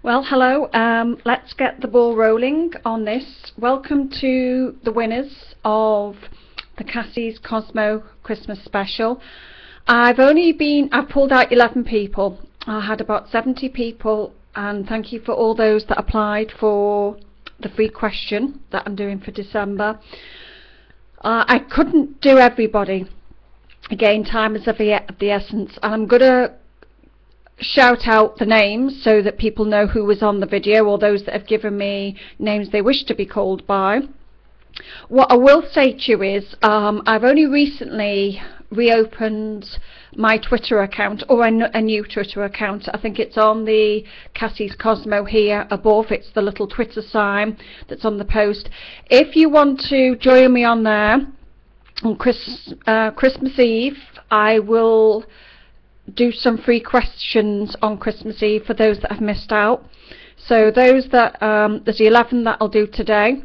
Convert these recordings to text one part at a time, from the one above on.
Well, hello. Let's get the ball rolling on this. Welcome to the winners of the Cassie's Cosmo Christmas special. I've pulled out 11 people. I had about 70 people, and thank you for all those that applied for the free question that I'm doing for December. I couldn't do everybody. Again, time is of the essence, and I'm going to shout out the names so that people know who was on the video, or those that have given me names they wish to be called by. What I will say to you is I've only recently reopened my Twitter account, or a new Twitter account. I think it's on the Cassie's Cosmo here above. It's the little Twitter sign that's on the post. If you want to join me on there on Christmas Eve, I will do some free questions on Christmas Eve for those that have missed out. So those that there's 11 that I'll do today,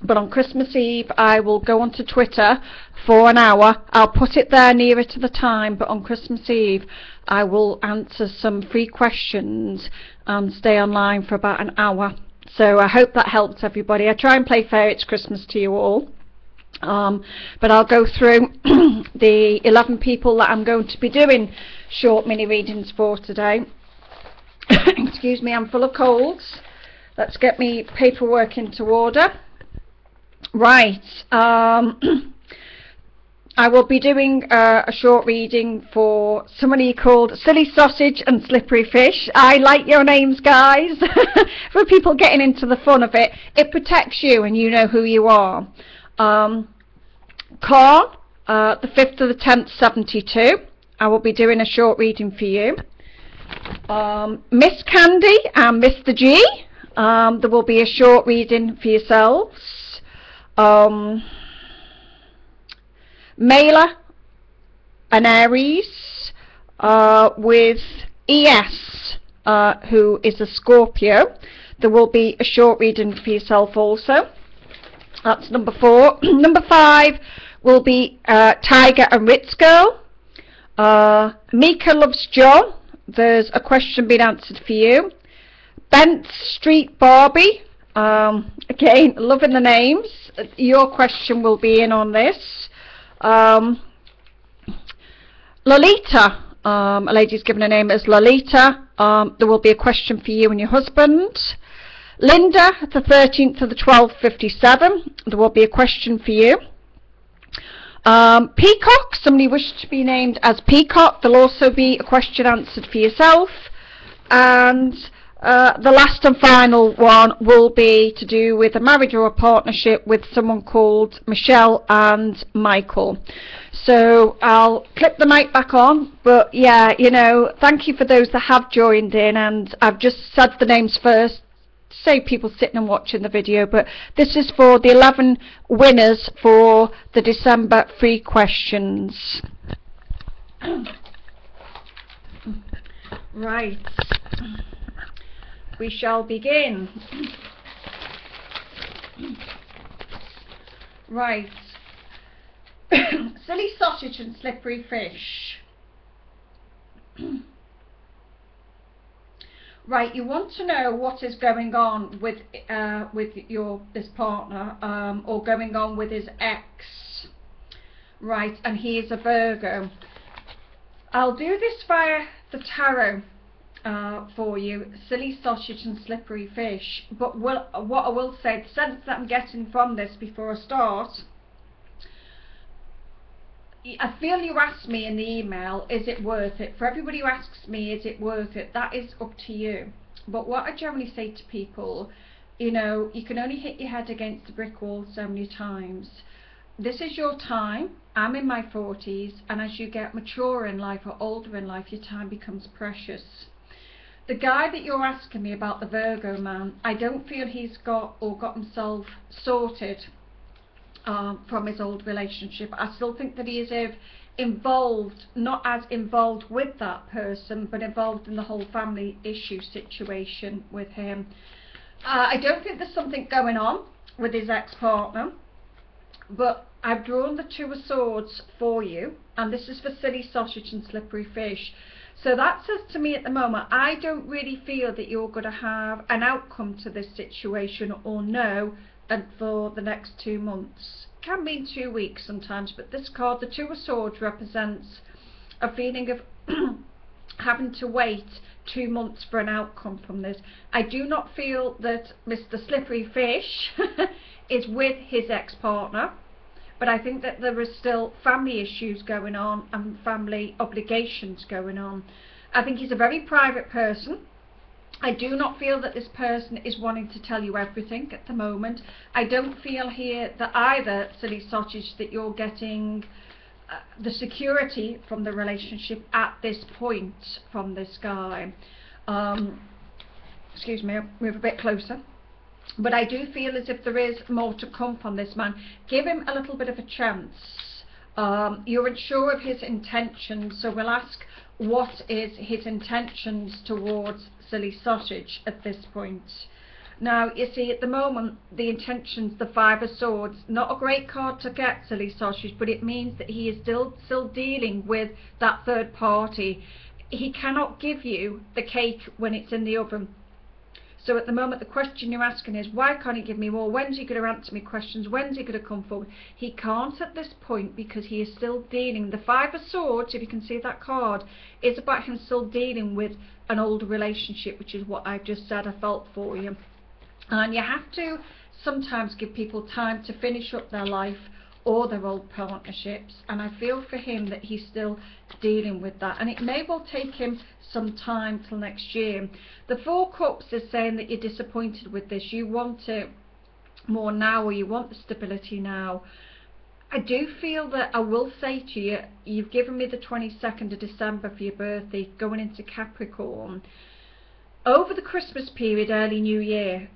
but on Christmas Eve I will go onto Twitter for an hour. I'll put it there nearer to the time, but on Christmas Eve I will answer some free questions and stay online for about an hour. So I hope that helps everybody. I try and play fair. It's Christmas to you all. But I'll go through the 11 people that I'm going to be doing short mini readings for today. Excuse me, I'm full of colds. Let's get me paperwork into order. Right, I will be doing a short reading for somebody called Silly Sausage and Slippery Fish. I like your names, guys. For people getting into the fun of it, it protects you and you know who you are. Corn, the 5th of the 10th, 72. I will be doing a short reading for you. Miss Candy and Mr. G, there will be a short reading for yourselves. Mela and Aries with ES, who is a Scorpio. There will be a short reading for yourself also. That's number 4. Number 5 will be Tiger and Ritz Girl. Mika Loves John. There's a question being answered for you. Bent Street Barbie. Again, loving the names. Your question will be in on this. Lolita. A lady's given a name as Lolita. There will be a question for you and your husband. Linda, the 13th of the 12th, 57. There will be a question for you. Peacock, somebody wished to be named as Peacock. There'll also be a question answered for yourself. And the last and final one will be to do with a marriage or a partnership with someone called Michelle and Michael. So I'll clip the mic back on, but yeah, you know, thank you for those that have joined in, and I've just said the names first, save people sitting and watching the video, but this is for the 11 winners for the December free questions. Right, we shall begin. Right. Silly Sausage and Slippery Fish. Right, you want to know what is going on with this partner, or going on with his ex. Right, and he is a Virgo. I'll do this via the tarot for you, Silly Sausage and Slippery Fish. But what I will say, the sense that I'm getting from this before I start, I feel you asked me in the email, is it worth it? For everybody who asks me, is it worth it? That is up to you. But what I generally say to people, you know, you can only hit your head against the brick wall so many times. This is your time. I'm in my 40s, and as you get mature in life or older in life, your time becomes precious. The guy that you're asking me about, the Virgo man, I don't feel he's got himself sorted from his old relationship. I still think that he is involved, not as involved with that person, but involved in the whole family issue situation with him. I don't think there's something going on with his ex-partner, but I've drawn the Two of Swords for you, and this is for Silly Sausage and Slippery Fish. So that says to me at the moment, I don't really feel that you're going to have an outcome to this situation or no, and for the next 2 months. Can mean 2 weeks sometimes, but this card, the Two of Swords, represents a feeling of having to wait 2 months for an outcome from this. I do not feel that Mr. Slippery Fish is with his ex-partner, but I think that there is still family issues going on and family obligations going on. I think he's a very private person. I do not feel that this person is wanting to tell you everything at the moment. I don't feel here that either, Silly Sausage, that you're getting the security from the relationship at this point from this guy. Excuse me, I'll move a bit closer. But I do feel as if there is more to come from this man. Give him a little bit of a chance. You're unsure of his intentions, so we'll ask what is his intentions towards Silly Sausage at this point. Now, you see, at the moment, the intentions, the Five of Swords, not a great card to get, Silly Sausage, but it means that he is still dealing with that third party. He cannot give you the cake when it's in the oven. So at the moment, the question you're asking is, why can't he give me more? When's he going to answer me questions? When's he going to come forward? He can't at this point because he is still dealing. The Five of Swords, if you can see that card, is about him still dealing with an old relationship, which is what I've just said I felt for you. And you have to sometimes give people time to finish up their life or their old partnerships, and I feel for him that he's still dealing with that, and it may well take him some time till next year. The Four Cups is saying that you're disappointed with this. You want it more now, or you want the stability now. I do feel that I will say to you, you've given me the 22nd of December for your birthday, going into Capricorn. Over the Christmas period, early New Year,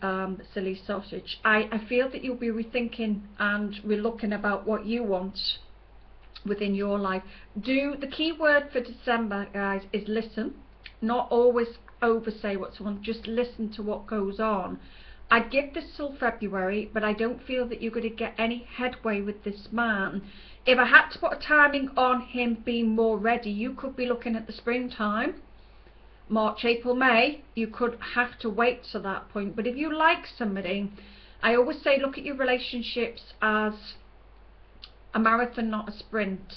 Silly Sausage, I feel that you'll be rethinking and relooking about what you want within your life. The key word for December, guys, is listen. Not always oversay what someone, just listen to what goes on. I'd give this till February, but I don't feel that you're going to get any headway with this man. If I had to put a timing on him being more ready, you could be looking at the springtime. March, April, May, you could have to wait to that point. But if you like somebody, I always say look at your relationships as a marathon, not a sprint.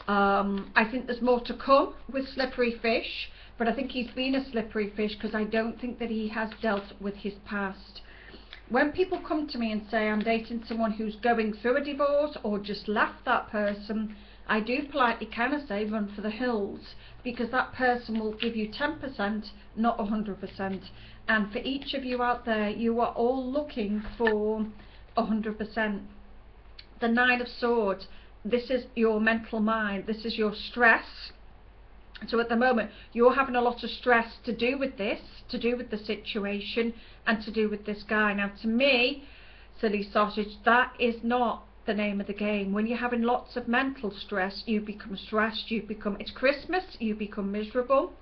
I think there's more to come with Slippery Fish, but I think he's been a slippery fish because I don't think that he has dealt with his past. When people come to me and say I'm dating someone who's going through a divorce or just left that person, I do politely kind of say run for the hills, because that person will give you 10%, not 100%. And for each of you out there, you are all looking for 100%. The Nine of Swords, this is your mental mind, this is your stress. So at the moment, you're having a lot of stress to do with this, to do with the situation, and to do with this guy. Now to me, Silly Sausage, that is not the name of the game. When you're having lots of mental stress, you become stressed, it's Christmas, you become miserable.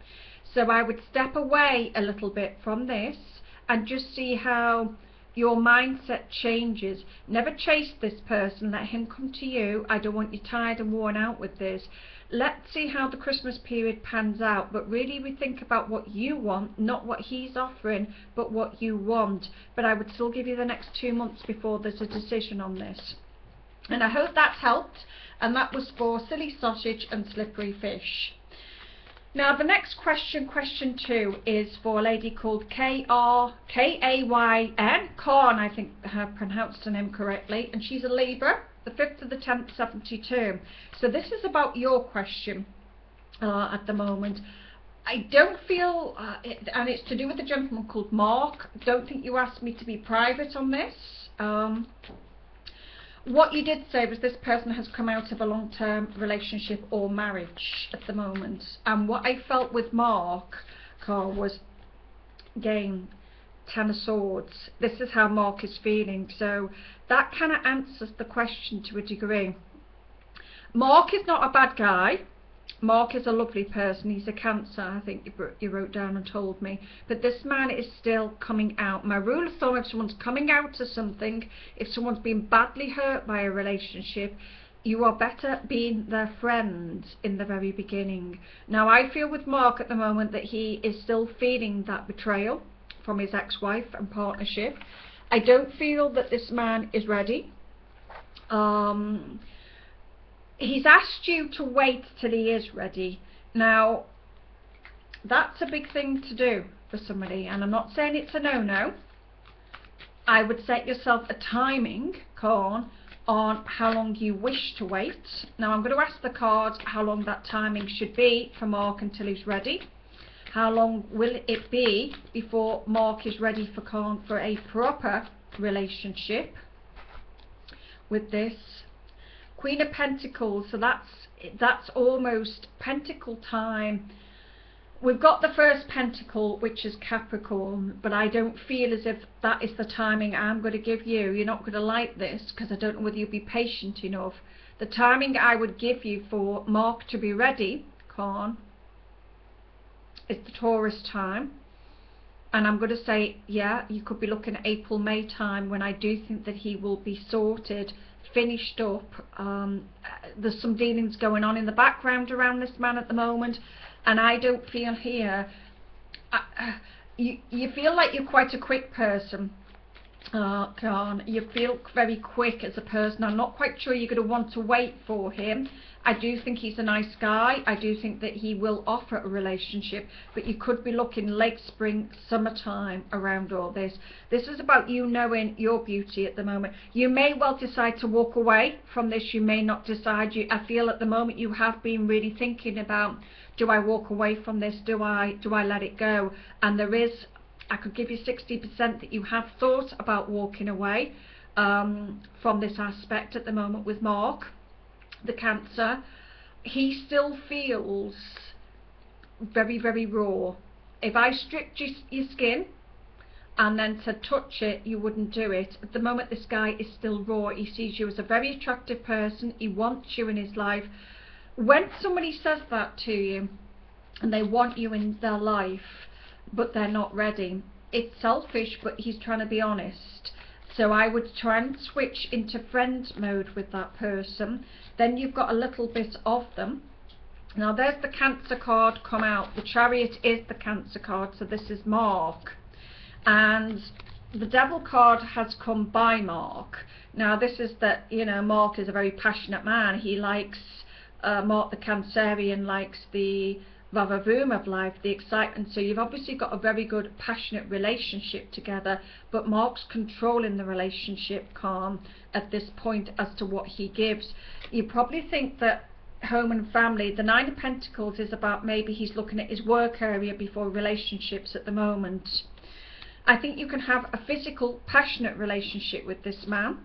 So I would step away a little bit from this and just see how your mindset changes. Never chase this person, let him come to you. I don't want you tired and worn out with this. Let's see how the Christmas period pans out, but really we think about what you want, not what he's offering, but what you want. But I would still give you the next 2 months before there's a decision on this. And I hope that's helped, and that was for Silly Sausage and Slippery Fish. Now the next question, question 2, is for a lady called K-A-Y-N, Karn, I think I have pronounced her name correctly, and she's a Libra, the 5th of the 10th, 72. So this is about your question at the moment. I don't feel, and it's to do with a gentleman called Mark. Don't think you asked me to be private on this. What you did say was this person has come out of a long-term relationship or marriage at the moment. And what I felt with Mark, Carl, was, again, 10 of Swords. This is how Mark is feeling. So that kind of answers the question to a degree. Mark is not a bad guy. Mark is a lovely person. He's a Cancer, I think you wrote down and told me. But this man is still coming out. My rule of thumb, if someone's coming out to something, if someone's been badly hurt by a relationship, you are better being their friend in the very beginning. Now I feel with Mark at the moment that he is still feeling that betrayal from his ex-wife and partnership. I don't feel that this man is ready. He's asked you to wait till he is ready. Now that's a big thing to do for somebody, and I'm not saying it's a no-no. I would set yourself a timing, Corn, on how long you wish to wait. Now I'm going to ask the cards how long that timing should be for Mark until he's ready. How long will it be before Mark is ready for Corn for a proper relationship with this Queen of Pentacles? So that's almost Pentacle time. We've got the first Pentacle, which is Capricorn, but I don't feel as if that is the timing I'm going to give you. You're not going to like this, because I don't know whether you'll be patient enough. The timing I would give you for Mark to be ready, Corn, is the Taurus time. And I'm going to say, yeah, you could be looking at April, May time, when I do think that he will be sorted, finished up. There's some dealings going on in the background around this man at the moment. And I don't feel here, you feel like you're quite a quick person, Khan. You feel very quick as a person. I'm not quite sure you're going to want to wait for him. I do think he's a nice guy. I do think that he will offer a relationship, but you could be looking late spring, summertime around all this. This is about you knowing your beauty at the moment. You may well decide to walk away from this. You may not decide. I feel at the moment you have been really thinking about, do I walk away from this? Do I let it go? And there is, I could give you 60% that you have thought about walking away from this aspect at the moment with Mark, the Cancer. He still feels very, very raw. If I stripped your skin and then said touch it, you wouldn't do it. At the moment this guy is still raw. He sees you as a very attractive person. He wants you in his life. When somebody says that to you and they want you in their life but they're not ready, it's selfish, but he's trying to be honest. So I would try and switch into friend mode with that person. Then you've got a little bit of them. Now there's the Cancer card come out. The Chariot is the Cancer card, so this is Mark. And the Devil card has come by Mark. Now this is that, you know, Mark is a very passionate man. He likes, Mark the Cancerian likes the vavavoom of life, the excitement. So you've obviously got a very good passionate relationship together, but Mark's controlling the relationship, Calm, at this point as to what he gives. You probably think that home and family, the Nine of Pentacles is about maybe he's looking at his work area before relationships at the moment. I think you can have a physical passionate relationship with this man.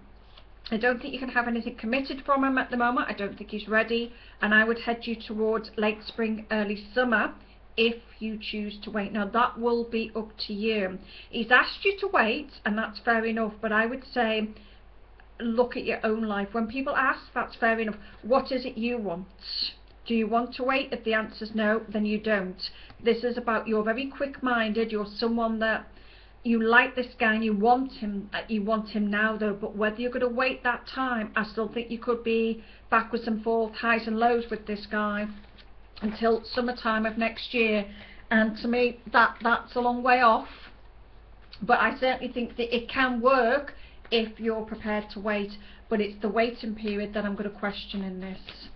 I don't think you can have anything committed from him at the moment. I don't think he's ready, and I would head you towards late spring, early summer if you choose to wait. Now that will be up to you. He's asked you to wait, and that's fair enough, but I would say look at your own life. When people ask, that's fair enough. What is it you want? Do you want to wait? If the answer's no, then you don't. This is about, you're very quick-minded. You're someone that you like this guy and you want him now though, but whether you're going to wait that time, I still think you could be backwards and forth, highs and lows with this guy until summertime of next year. And to me that's a long way off, but I certainly think that it can work if you're prepared to wait. But it's the waiting period that I'm going to question in this.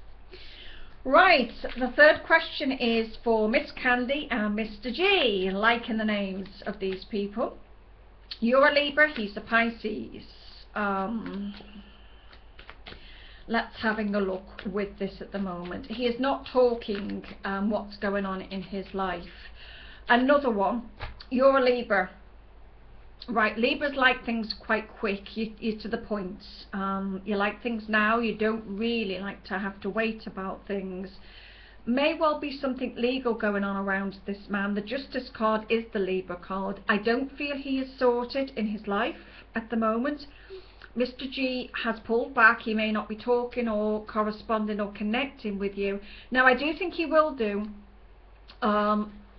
Right, the third question is for Miss Candy and Mr. G, liking the names of these people. You're a Libra, he's a Pisces. Let's having a look with this at the moment. He is not talking what's going on in his life. Another one, you're a Libra. Right, Libras like things quite quick. You're to the point. You like things now. You don't really like to have to wait about things. May well be something legal going on around this man. The Justice card is the Libra card. I don't feel he is sorted in his life at the moment. Mr. G has pulled back. He may not be talking or corresponding or connecting with you. Now I do think he will do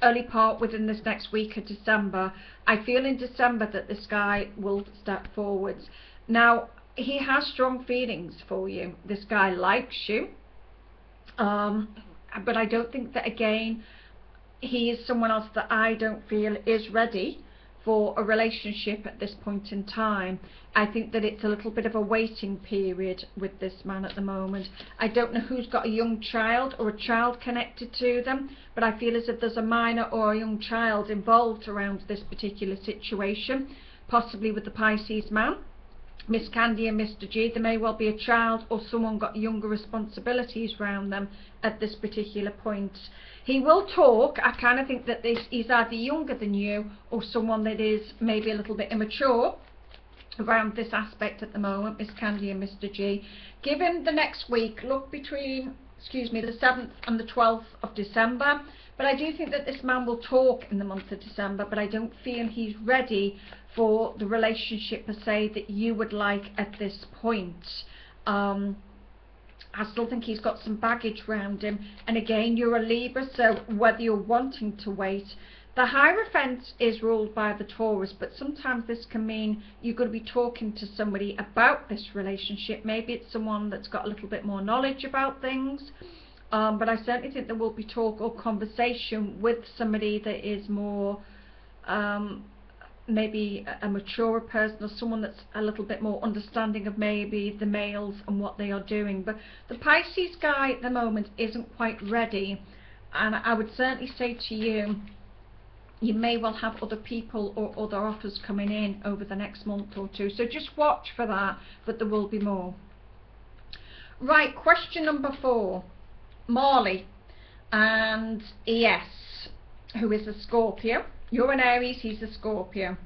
early part within this next week of December. I feel in December that this guy will step forwards. Now he has strong feelings for you. This guy likes you, but I don't think that, again, he is someone else that I don't feel is ready for a relationship at this point in time. I think that it's a little bit of a waiting period with this man at the moment. I don't know who's got a young child or a child connected to them, but I feel as if there's a minor or a young child involved around this particular situation, possibly with the Pisces man. Miss Candy and Mr. G, there may well be a child or someone got younger responsibilities around them at this particular point. He will talk. I kind of think that he's either younger than you or someone that is maybe a little bit immature around this aspect at the moment, Miss Candy and Mr. G. Give him the next week. Look between, the 7th and the 12th of December. But I do think that this man will talk in the month of December, but I don't feel he's ready for the relationship per se that you would like at this point. I still think he's got some baggage around him, and again, you're a Libra, so whether you're wanting to wait, the Hierophant is ruled by the Taurus, but sometimes this can mean you're going to be talking to somebody about this relationship. Maybe it's someone that's got a little bit more knowledge about things, but I certainly think there will be talk or conversation with somebody that is more maybe a mature person, or someone that's a little bit more understanding of maybe the males and what they are doing. But the Pisces guy at the moment isn't quite ready, and I would certainly say to you, you may well have other people or other offers coming in over the next month or two, so just watch for that, but there will be more. Right, question number 4, Marley and ES, who is a Scorpio. You're an Aries, he's a Scorpio.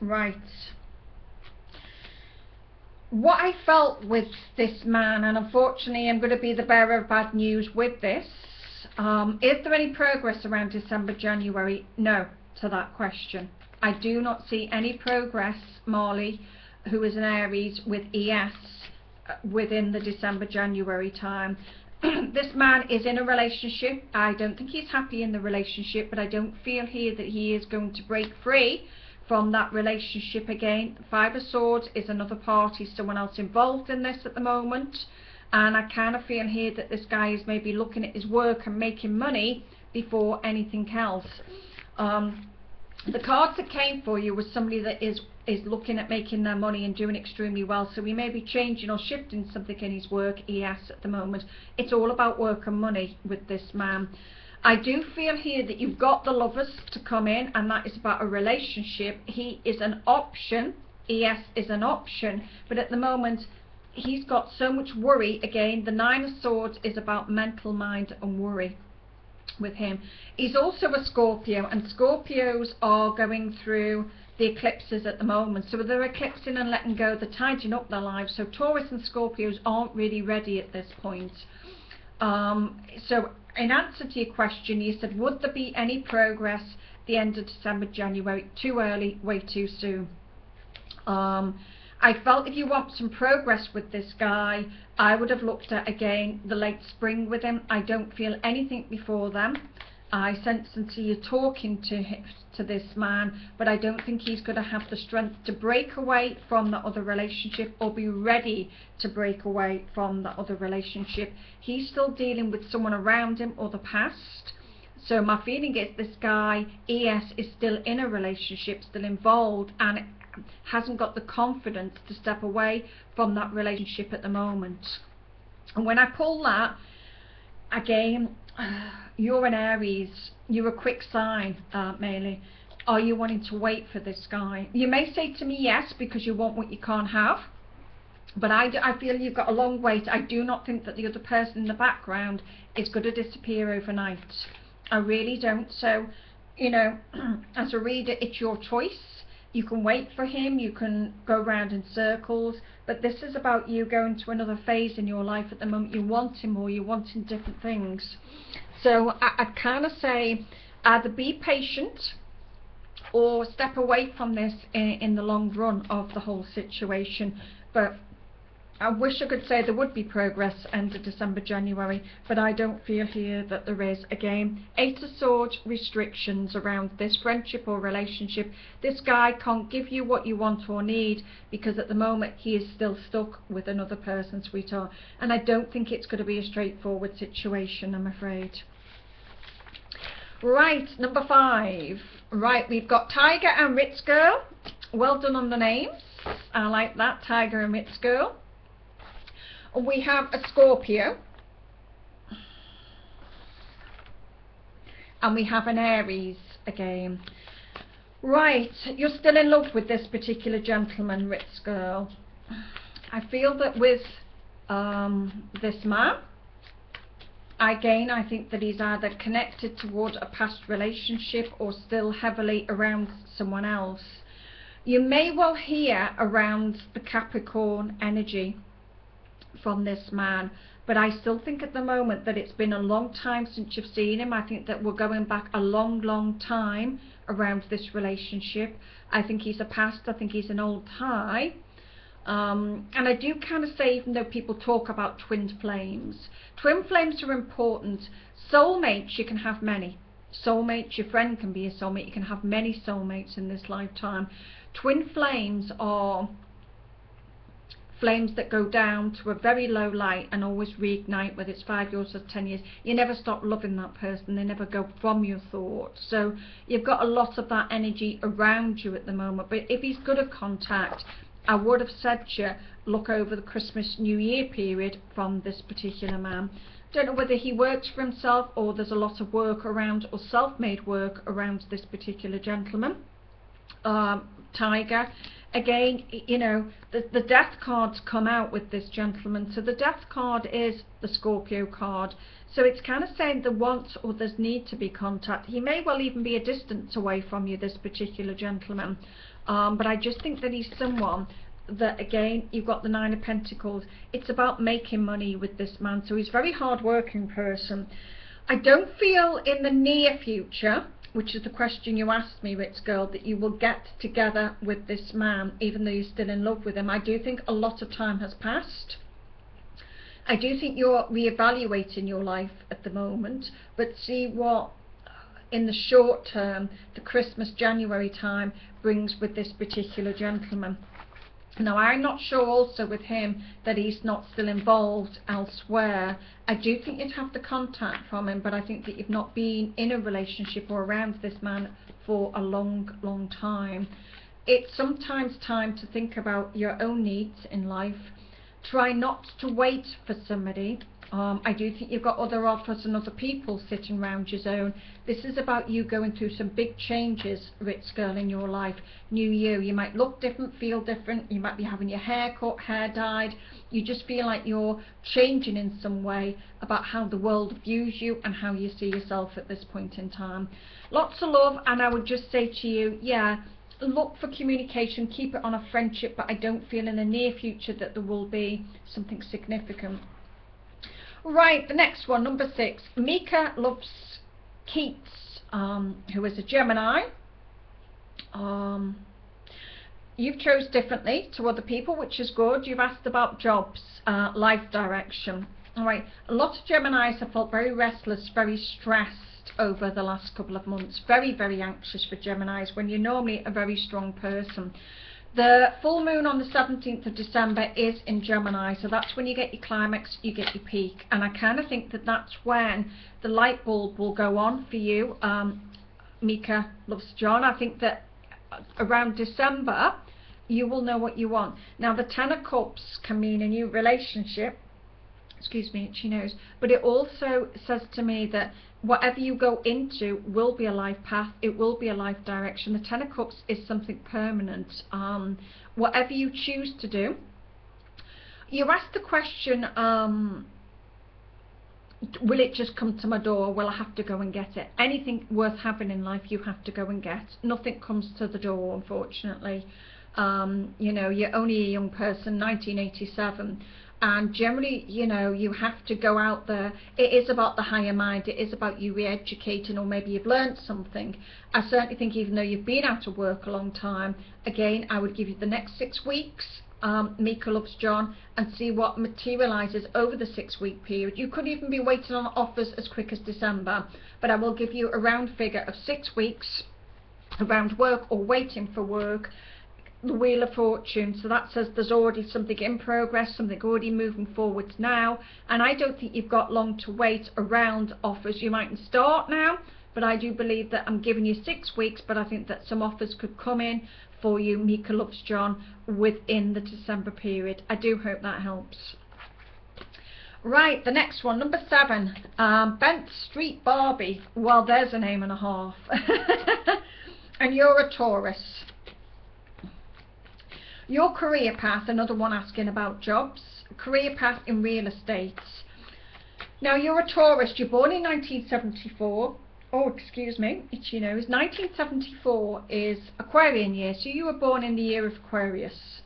Right. What I felt with this man, and unfortunately I'm going to be the bearer of bad news with this, is there any progress around December, January? No, to that question. I do not see any progress, Marley, who is an Aries, with ES within the December, January time. This man is in a relationship. I don't think he's happy in the relationship, but I don't feel here that he is going to break free from that relationship again. 5 of Swords is another party, someone else involved in this at the moment, and I kind of feel here that this guy is maybe looking at his work and making money before anything else. The cards that came for you was somebody that is looking at making their money and doing extremely well, so he may be changing or shifting something in his work, ES, at the moment. It's all about work and money with this man. I do feel here that you've got the Lovers to come in, and that is about a relationship. He is an option, ES is an option, but at the moment he's got so much worry. Again, the 9 of Swords is about mental mind and worry with him. He's also a Scorpio, and Scorpios are going through the eclipses at the moment, so they're eclipsing and letting go, they're tidying up their lives. So Taurus and Scorpios aren't really ready at this point. So in answer to your question, you said, would there be any progress the end of December, January? Too early, way too soon. I felt if you want some progress with this guy, I would have looked at, again, the late spring with him. I don't feel anything before then. I sense and see you talking to this man, but I don't think he's going to have the strength to break away from that other relationship or be ready to break away from that other relationship. He's still dealing with someone around him or the past. So my feeling is this guy, ES, is still in a relationship, still involved, and hasn't got the confidence to step away from that relationship at the moment. And when I pull that, again, you're an Aries, you're a quick sign, Maylee. Are you wanting to wait for this guy? You may say to me yes, because you want what you can't have, but I feel you've got a long wait. I do not think that the other person in the background is going to disappear overnight. I really don't. So, you know, as a reader, it's your choice. You can wait for him, you can go round in circles, but this is about you going to another phase in your life at the moment. You want him, or you're wanting different things. So I'd kind of say either be patient or step away from this in the long run of the whole situation. But I wish I could say there would be progress end of December, January, but I don't feel here that there is. Again, Eight of Swords, restrictions around this friendship or relationship. This guy can't give you what you want or need because at the moment he is still stuck with another person, sweetheart. And I don't think it's going to be a straightforward situation, I'm afraid. Right, number 5. Right, we've got Tiger and Ritz Girl. Well done on the names. I like that, Tiger and Ritz Girl. We have a Scorpio. And we have an Aries again. Right, you're still in love with this particular gentleman, Ritz Girl. I feel that with this man, again, I think that he's either connected towards a past relationship or still heavily around someone else. You may well hear around the Capricorn energy from this man, but I still think at the moment that it's been a long time since you've seen him. I think that we're going back a long time around this relationship. I think he's a past, I think he's an old tie. And I do kind of say, even though people talk about twin flames are important. Soulmates, you can have many soulmates. Your friend can be a soulmate. You can have many soulmates in this lifetime. Twin flames are flames that go down to a very low light and always reignite, whether it's 5 years or 10 years. You never stop loving that person. They never go from your thoughts. So you've got a lot of that energy around you at the moment. But if he's good at contact, I would have said to you, look over the Christmas New Year period from this particular man. Don't know whether he works for himself or there's a lot of work around, or self-made work around this particular gentleman. Tiger, again, you know, the death cards come out with this gentleman. So the death card is the Scorpio card. So it's kind of saying there wants or there's need to be contact. He may well even be a distance away from you, this particular gentleman. But I just think that he's someone that, again, you've got the Nine of Pentacles. It's about making money with this man. So he's a very hard-working person. I don't feel in the near future, which is the question you asked me, Ritz Girl, that you will get together with this man, even though you're still in love with him. I do think a lot of time has passed. I do think you're reevaluating your life at the moment, but see what in the short term, the Christmas, January time brings with this particular gentleman. Now, I'm not sure also with him that he's not still involved elsewhere. I do think you'd have the contact from him, but I think that you've not been in a relationship or around this man for a long time. It's sometimes time to think about your own needs in life. Try not to wait for somebody. I do think you've got other offers and other people sitting around your zone. This is about you going through some big changes, Ritz Girl, in your life. New you. You might look different, feel different. You might be having your hair cut, hair dyed. You just feel like you're changing in some way about how the world views you and how you see yourself at this point in time. Lots of love, and I would just say to you, yeah, look for communication, keep it on a friendship, but I don't feel in the near future that there will be something significant. Right, the next one, number 6. Mika loves Keats, who is a Gemini. You've chose differently to other people, which is good. You've asked about jobs, life direction. All right, a lot of Geminis have felt very restless, very stressed over the last couple of months. Very anxious for Geminis when you're normally a very strong person. The full moon on the 17th of December is in Gemini, so that's when you get your climax, you get your peak. And I kind of think that that's when the light bulb will go on for you, Mika loves John. I think that around December, you will know what you want. Now, the Ten of Cups can mean a new relationship. Excuse me, itchy nose. But it also says to me that whatever you go into will be a life path. It will be a life direction. The Ten of Cups is something permanent. Whatever you choose to do. You asked the question, will it just come to my door? Will I have to go and get it? Anything worth having in life, you have to go and get. Nothing comes to the door, unfortunately. You know, you're only a young person, 1987. And generally, you know, you have to go out there. It is about the higher mind. It is about you re-educating, or maybe you've learned something. I certainly think even though you've been out of work a long time, again, I would give you the next 6 weeks. Mika Loves John and see what materialises over the 6-week period. You could even be waiting on offers as quick as December, but I will give you a round figure of 6 weeks around work or waiting for work. The Wheel of Fortune, so that says there's already something in progress, something already moving forwards now, and I don't think you've got long to wait around offers. You mightn't start now, but I do believe that I'm giving you 6 weeks, but I think that some offers could come in for you, Mika Loves John, within the December period. I do hope that helps. Right, the next one, number 7, Bent Street Barbie. Well, there's a name and a half. And you're a Taurus. Your career path, another one asking about jobs, career path in real estate. Now, you're a Taurus, you're born in 1974. Oh, excuse me, itchy nose. 1974 is Aquarian year, so you were born in the year of Aquarius.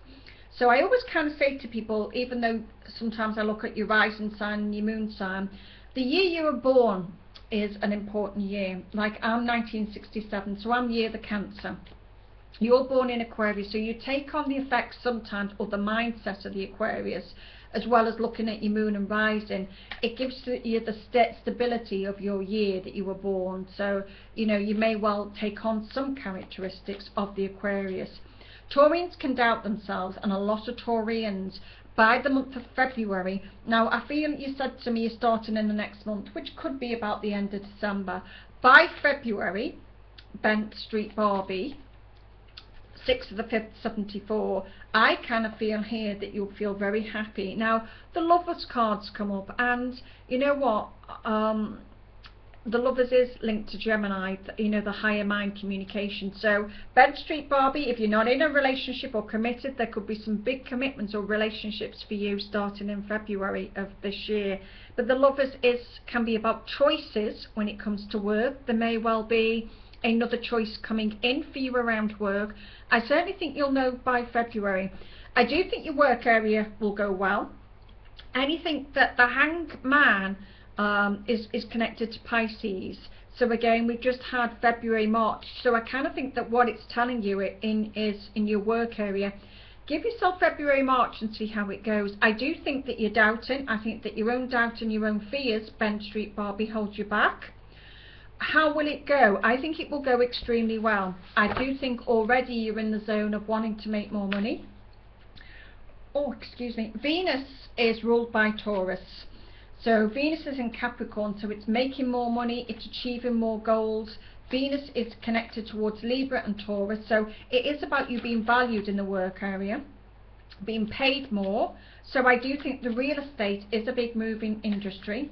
So I always kind of say to people, even though sometimes I look at your rising sign and your moon sign, the year you were born is an important year. Like, I'm 1967, so I'm year the Cancer. You're born in Aquarius, so you take on the effects sometimes, or the mindset of the Aquarius, as well as looking at your moon and rising. It gives you the stability of your year that you were born. So, you know, you may well take on some characteristics of the Aquarius. Taurians can doubt themselves, and a lot of Taurians by the month of February. Now, I feel you said to me you're starting in the next month, which could be about the end of December. By February, Bent Street Barbie, 6th of the 5th, 74, I kind of feel here that you'll feel very happy. Now, the Lovers cards come up, and you know what? The Lovers is linked to Gemini, you know, the higher mind communication. So, Bent Street Barbie, if you're not in a relationship or committed, there could be some big commitments or relationships for you starting in February of this year. But the Lovers can be about choices when it comes to work. There may well be another choice coming in for you around work. I certainly think you'll know by February. I do think your work area will go well. Anything that the Hangman is connected to Pisces. So again, we've just had February, March. So I kind of think that what it's telling you is in your work area. Give yourself February, March and see how it goes. I do think that you're doubting. I think that your own doubt and your own fears, Bent Street Barbie, holds you back. How will it go? I think it will go extremely well. I do think already you're in the zone of wanting to make more money. Oh, excuse me. Venus is ruled by Taurus. So Venus is in Capricorn, so it's making more money, it's achieving more goals. Venus is connected towards Libra and Taurus, so it is about you being valued in the work area, being paid more. So I do think the real estate is a big moving industry.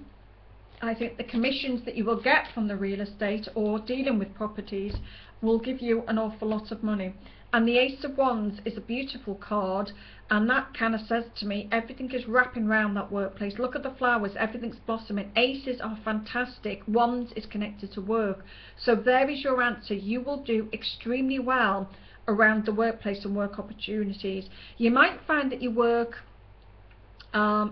I think the commissions that you will get from the real estate or dealing with properties will give you an awful lot of money. And the Ace of Wands is a beautiful card, and that kind of says to me everything is wrapping around that workplace. Look at the flowers, everything's blossoming. Aces are fantastic. Wands is connected to work. So there is your answer. You will do extremely well around the workplace and work opportunities. You might find that your work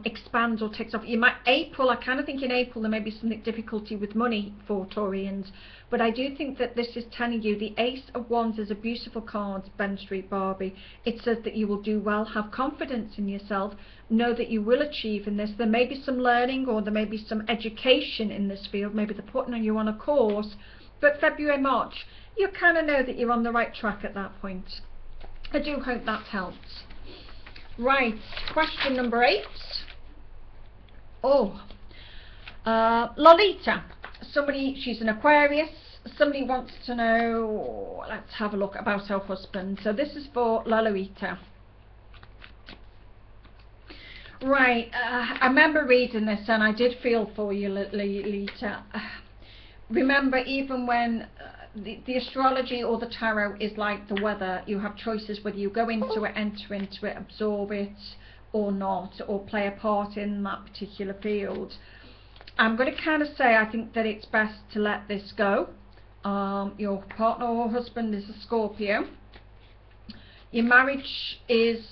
expands or takes off. You might, April, I kind of think in April there may be some difficulty with money for Taurians, but I do think that this is telling you the Ace of Wands is a beautiful card, Bent Street Barbie. It says that you will do well, have confidence in yourself, know that you will achieve in this. There may be some learning or there may be some education in this field, maybe they're putting you on a course, but February, March, you kind of know that you're on the right track at that point. I do hope that helps. Right, question number 8. Oh, Lolita. Somebody, she's an Aquarius. Somebody wants to know, let's have a look about her husband. So this is for Lolita. Right, I remember reading this and I did feel for you, Lolita. Remember, even when the astrology or the tarot is like the weather, you have choices whether you go into it, enter into it, absorb it or not, or play a part in that particular field. I'm going to kind of say I think that it's best to let this go. Your partner or husband is a Scorpio. Your marriage is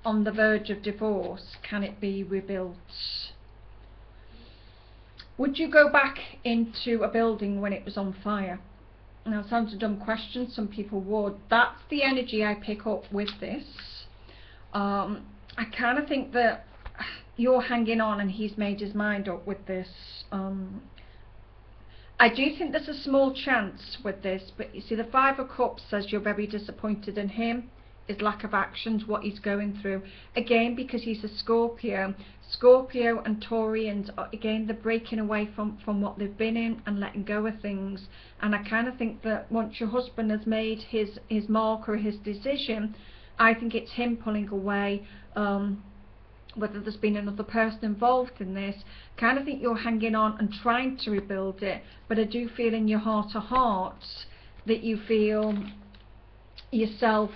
on the verge of divorce. Can it be rebuilt? Would you go back into a building when it was on fire? Now, it sounds a dumb question, some people would. That's the energy I pick up with this. I kind of think that you're hanging on and he's made his mind up with this. I do think there's a small chance with this, but you see the Five of Cups says you're very disappointed in him, his lack of actions, what he's going through. Again, because he's a Scorpio. Scorpio and Taurians, again, they're breaking away from what they've been in and letting go of things. And I kind of think that once your husband has made his mark or his decision, I think it's him pulling away. Whether there's been another person involved in this, kind of think you're hanging on and trying to rebuild it, but I do feel in your heart of hearts that you feel yourself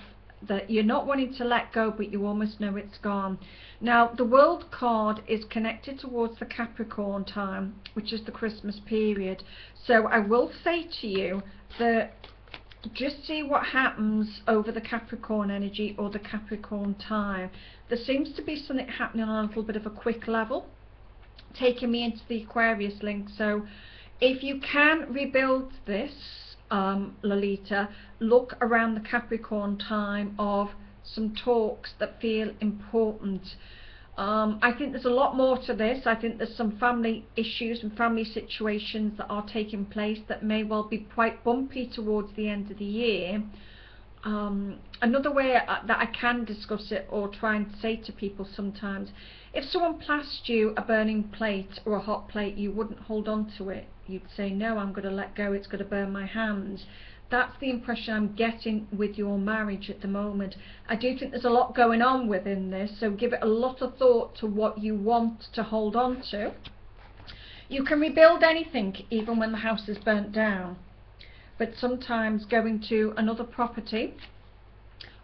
that you're not wanting to let go, but you almost know it's gone. Now the World card is connected towards the Capricorn time, which is the Christmas period, so I will say to you that just see what happens over the Capricorn energy or the Capricorn time. There seems to be something happening on a little bit of a quick level, taking me into the Aquarius link. So if you can rebuild this, Lolita, look around the Capricorn time of some talks that feel important. I think there's a lot more to this. I think there's some family issues and family situations that are taking place that may well be quite bumpy towards the end of the year. Another way that I can discuss it or try and say to people sometimes, if someone passed you a burning plate or a hot plate, you wouldn't hold on to it. You'd say, no, I'm going to let go, it's going to burn my hands. That's the impression I'm getting with your marriage at the moment. I do think there's a lot going on within this, so give it a lot of thought to what you want to hold on to. You can rebuild anything, even when the house is burnt down. But sometimes going to another property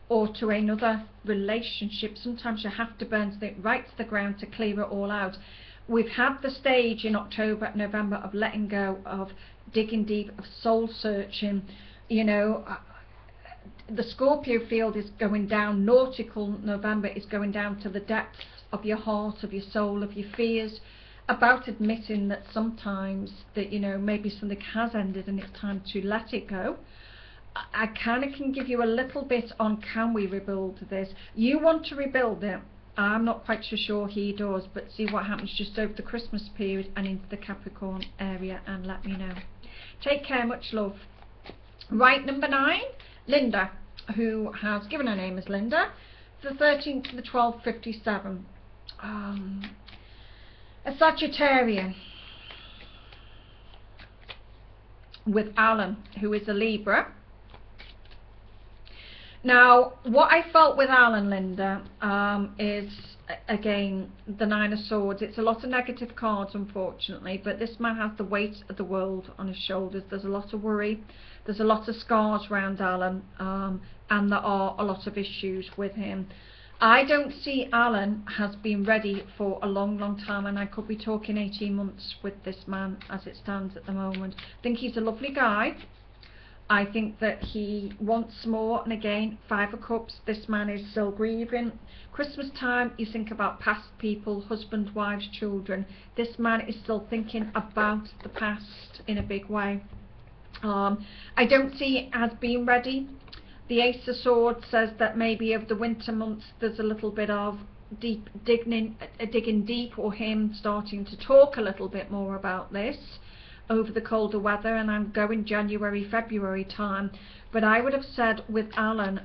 or to another relationship, sometimes you have to burn something right to the ground to clear it all out. We've had the stage in October, November of letting go, of digging deep, of soul searching. You know, the Scorpio field is going down, nautical November is going down to the depths of your heart, of your soul, of your fears, about admitting that sometimes that, you know, maybe something has ended and it's time to let it go. I kind of can give you a little bit on, can we rebuild this? You want to rebuild it. I'm not quite so sure he does, but see what happens just over the Christmas period and into the Capricorn area and let me know. Take care, much love. Right, number 9, Linda, who has given her name as Linda, the 13th to the 12th, 57. A Sagittarian with Alan, who is a Libra. Now, what I felt with Alan, Linda, is, again, the Nine of Swords. It's a lot of negative cards, unfortunately, but this man has the weight of the world on his shoulders. There's a lot of worry. There's a lot of scars around Alan, and there are a lot of issues with him. I don't see Alan has been ready for a long, long time, and I could be talking 18 months with this man as it stands at the moment. I think he's a lovely guy. I think that he wants more, and again, 5 of Cups, this man is still grieving. Christmas time, you think about past people, husband, wives, children. This man is still thinking about the past in a big way. I don't see it as being ready. The Ace of Swords says that maybe over the winter months there's a little bit of digging deep, or him starting to talk a little bit more about this over the colder weather, and I'm going January, February time. But I would have said with Alan,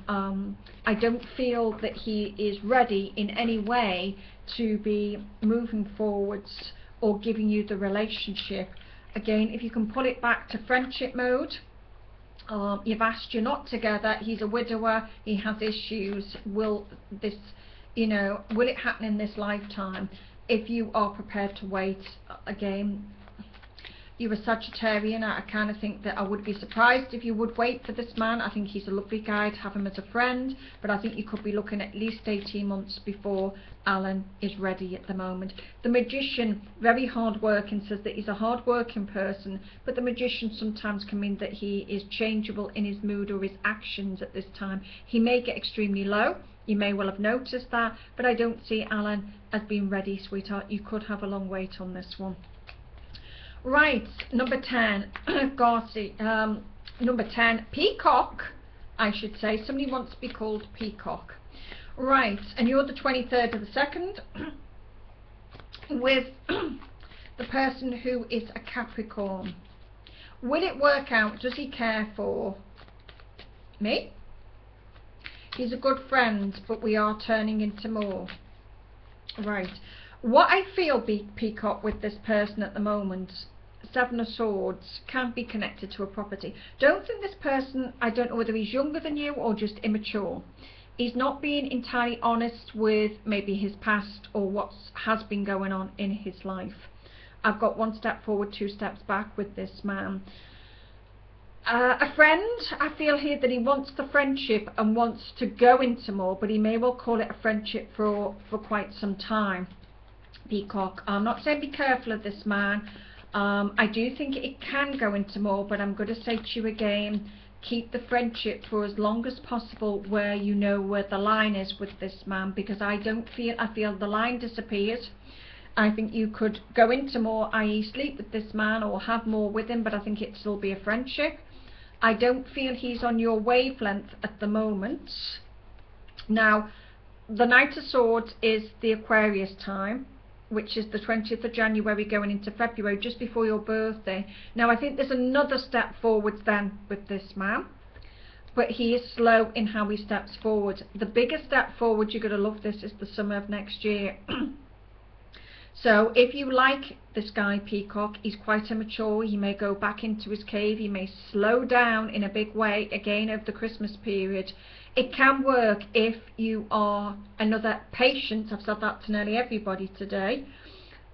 I don't feel that he is ready in any way to be moving forwards or giving you the relationship. Again, if you can pull it back to friendship mode, you've asked, you're not together, he's a widower, he has issues, will this, you know, will it happen in this lifetime? If you are prepared to wait, again, you're a Sagittarian. I kind of think that I would be surprised if you would wait for this man. I think he's a lovely guy to have him as a friend, but I think you could be looking at least 18 months before Alan is ready at the moment. The Magician, very hard working, says that he's a hard working person, but the Magician sometimes can mean that he is changeable in his mood or his actions at this time. He may get extremely low. You may well have noticed that, but I don't see Alan as being ready, sweetheart. You could have a long wait on this one. Right, number 10, Garci, number 10, Peacock, I should say. Somebody wants to be called Peacock. Right, and you're the 23rd of the 2nd with the person who is a Capricorn. Will it work out? Does he care for me? He's a good friend, but we are turning into more. Right. What I feel, Peacock, with this person at the moment, Seven of Swords, can be connected to a property. Don't think this person, I don't know whether he's younger than you or just immature. He's not being entirely honest with maybe his past or what has been going on in his life. I've got 1 step forward, 2 steps back with this man. A friend, I feel here that he wants the friendship and wants to go into more, but he may well call it a friendship for quite some time. Peacock, I'm not saying be careful of this man. I do think it can go into more, but I'm going to say to you again, keep the friendship for as long as possible where you know where the line is with this man, because I feel the line disappears. I think you could go into more, i.e. sleep with this man or have more with him, but I think it'd still be a friendship. I don't feel he's on your wavelength at the moment. Now, the Knight of Swords is the Aquarius time, which is the 20th of January going into February, just before your birthday. Now, I think there's another step forwards then with this man, but he is slow in how he steps forward. The biggest step forward, you're going to love this, is the summer of next year. So if you like this guy, Peacock, he's quite immature. He may go back into his cave. He may slow down in a big way again over the Christmas period. It can work if you are another patient. I've said that to nearly everybody today.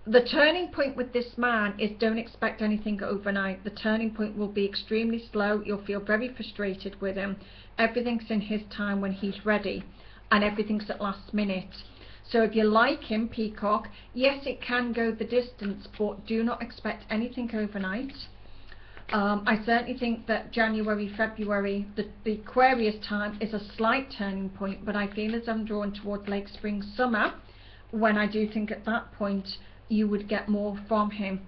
The turning point with this man is don't expect anything overnight. The turning point will be extremely slow. You'll feel very frustrated with him. Everything's in his time when he's ready, and everything's at last minute. So if you like him, Peacock, yes, it can go the distance, but do not expect anything overnight. I certainly think that January, February, the Aquarius time is a slight turning point, but I feel as I'm drawn towards late spring, summer, when I do think at that point you would get more from him.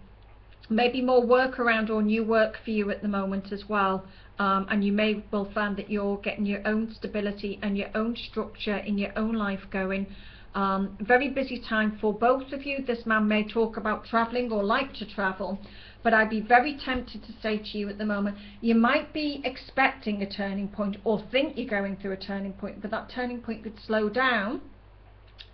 Maybe more work around or new work for you at the moment as well. And you may well find that you're getting your own stability and your own structure in your own life going. Very busy time for both of you. This man may talk about travelling or like to travel, but I'd be very tempted to say to you at the moment, you might be expecting a turning point or think you're going through a turning point, but that turning point could slow down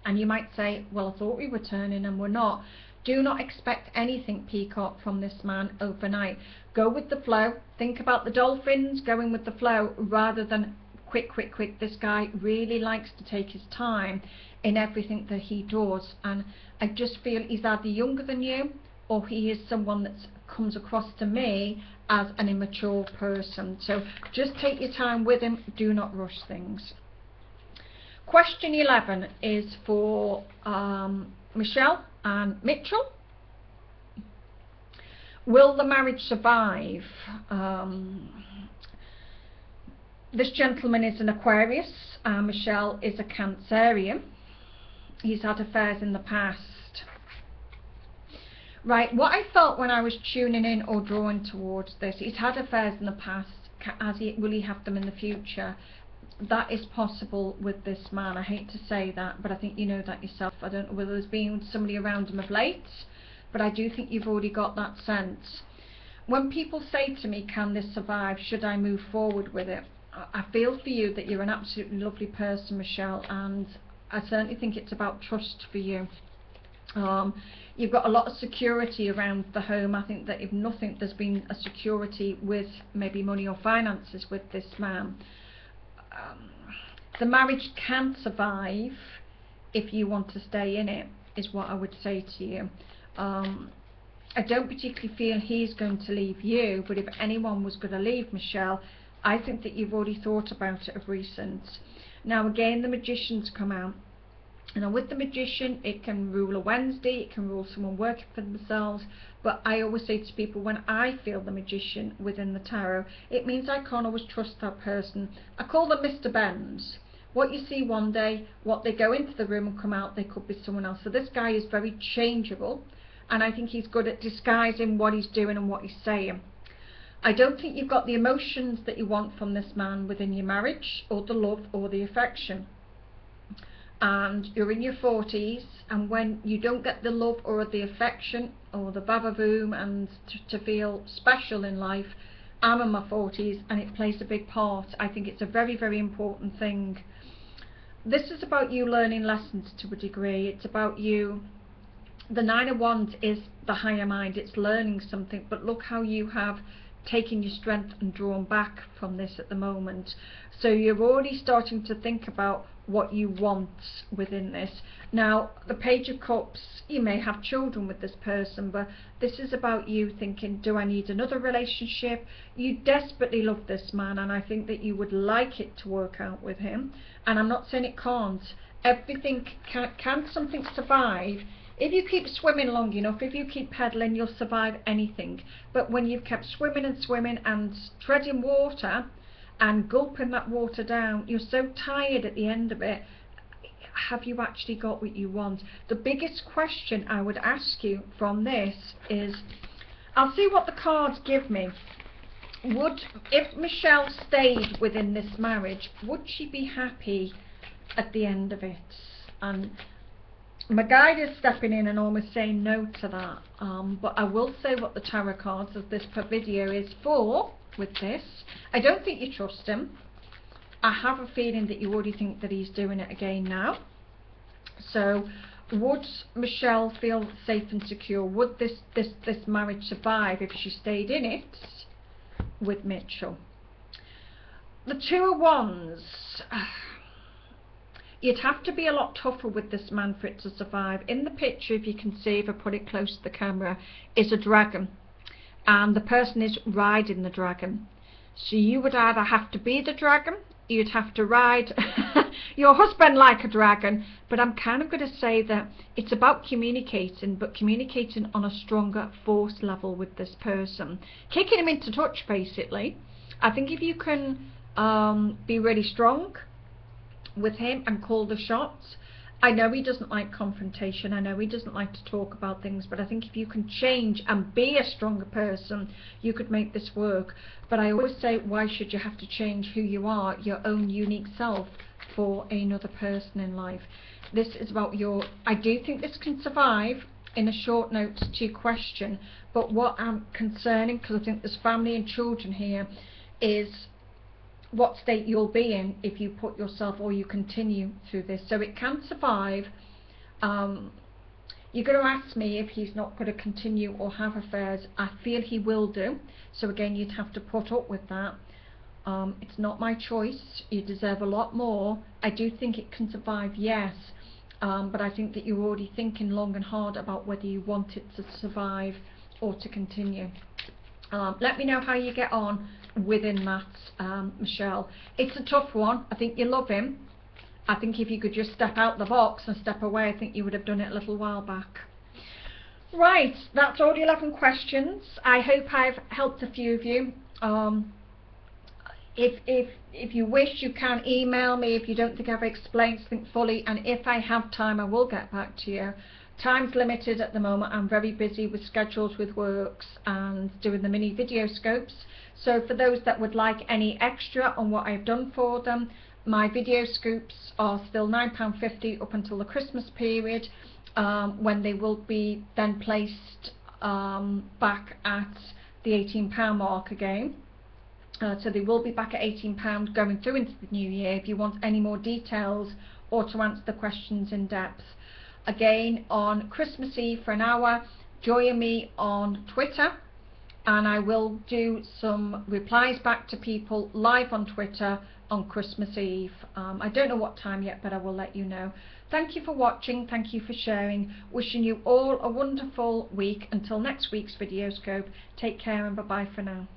and you might say, well, I thought we were turning and we're not. Do not expect anything, Peacock, from this man overnight. Go with the flow. Think about the dolphins going with the flow rather than quick. This guy really likes to take his time in everything that he does, and I just feel he's either younger than you or he is someone that comes across to me as an immature person. So just take your time with him. Do not rush things. Question 11 is for Michelle and Mitchell. Will the marriage survive? This gentleman is an Aquarius, Michelle is a Cancerian. He's had affairs in the past. Right, what I felt when I was tuning in or drawing towards this, he's had affairs in the past. Will he have them in the future? That is possible with this man. I hate to say that, but I think you know that yourself. I don't know whether there's been somebody around him of late, but I do think you've already got that sense. When people say to me, can this survive? Should I move forward with it? I feel for you that you're an absolutely lovely person, Michelle, and I certainly think it's about trust for you. You've got a lot of security around the home. I think that if nothing, there's been a security with maybe money or finances with this man. The marriage can survive if you want to stay in it, is what I would say to you. I don't particularly feel he's going to leave you, but if anyone was going to leave, Michelle, I think that you've already thought about it of recent. Now again, the Magician's come out. And with the Magician, it can rule a Wednesday, it can rule someone working for themselves, but I always say to people, when I feel the Magician within the tarot, it means I can't always trust that person. I call them Mr. Benz. What you see one day, what they go into the room and come out, they could be someone else. So this guy is very changeable, and I think he's good at disguising what he's doing and what he's saying. I don't think you've got the emotions that you want from this man within your marriage, or the love or the affection. and you're in your 40s, and when you don't get the love or the affection or the ba-ba-boom and to feel special in life, I'm in my 40s and it plays a big part. I think it's a very, very important thing. This is about you learning lessons to a degree. It's about you. The Nine of Wands is the higher mind. It's learning something, but look how you have taken your strength and drawn back from this at the moment. So you're already starting to think about what you want within this. Now, the Page of Cups, you may have children with this person, but this is about you thinking, do I need another relationship? You desperately love this man, and I think that you would like it to work out with him. And I'm not saying it can't. Everything can something survive? If you keep swimming long enough, if you keep pedaling, you'll survive anything. But when you've kept swimming and treading water and gulping that water down, you're so tired at the end of it. Have you actually got what you want? The biggest question I would ask you from this is, I'll see what the cards give me. If Michelle stayed within this marriage, would she be happy at the end of it? And my guide is stepping in and almost saying no to that, but I will say what the tarot cards of this video is for with this. I don't think you trust him. I have a feeling that you already think that he's doing it again now. So would Michelle feel safe and secure? Would this marriage survive if she stayed in it with Mitchell? The Two of Wands. You'd have to be a lot tougher with this man for it to survive. In the picture, if you can see, if I put it close to the camera, is a dragon. And the person is riding the dragon. So you would either have to be the dragon, you'd have to ride your husband like a dragon. But I'm kind of going to say that it's about communicating, but communicating on a stronger force level with this person. Kicking him into touch, basically. I think if you can be really strong with him and call the shots. I know he doesn't like confrontation, I know he doesn't like to talk about things, but I think if you can change and be a stronger person, you could make this work. But I always say, why should you have to change who you are, your own unique self, for another person in life? This is about your, I do think this can survive in a short note to question, but what I'm concerning, because I think there's family and children here, is what state you'll be in if you put yourself or you continue through this. So it can survive. You're going to ask me if he's not going to continue or have affairs. I feel he will do. So again, you'd have to put up with that. It's not my choice. You deserve a lot more. I do think it can survive, yes. But I think that you're already thinking long and hard about whether you want it to survive or to continue. Let me know how you get on within that, Michelle. It's a tough one. I think you love him. I think if you could just step out the box and step away, I think you would have done it a little while back. Right, that's all the 11 questions. I hope I've helped a few of you. If you wish, you can email me if you don't think I've explained something fully, and if I have time, I will get back to you. Time's limited at the moment. I'm very busy with schedules, with works, and doing the mini video scopes. So for those that would like any extra on what I've done for them, my video scoops are still £9.50 up until the Christmas period, when they will be then placed back at the £18 mark again. So they will be back at £18 going through into the new year if you want any more details or to answer the questions in depth. Again, on Christmas Eve for an hour, join me on Twitter, and I will do some replies back to people live on Twitter on Christmas Eve. I don't know what time yet, but I will let you know. Thank you for watching, thank you for sharing. Wishing you all a wonderful week. Until next week's Videoscope, take care and bye bye for now.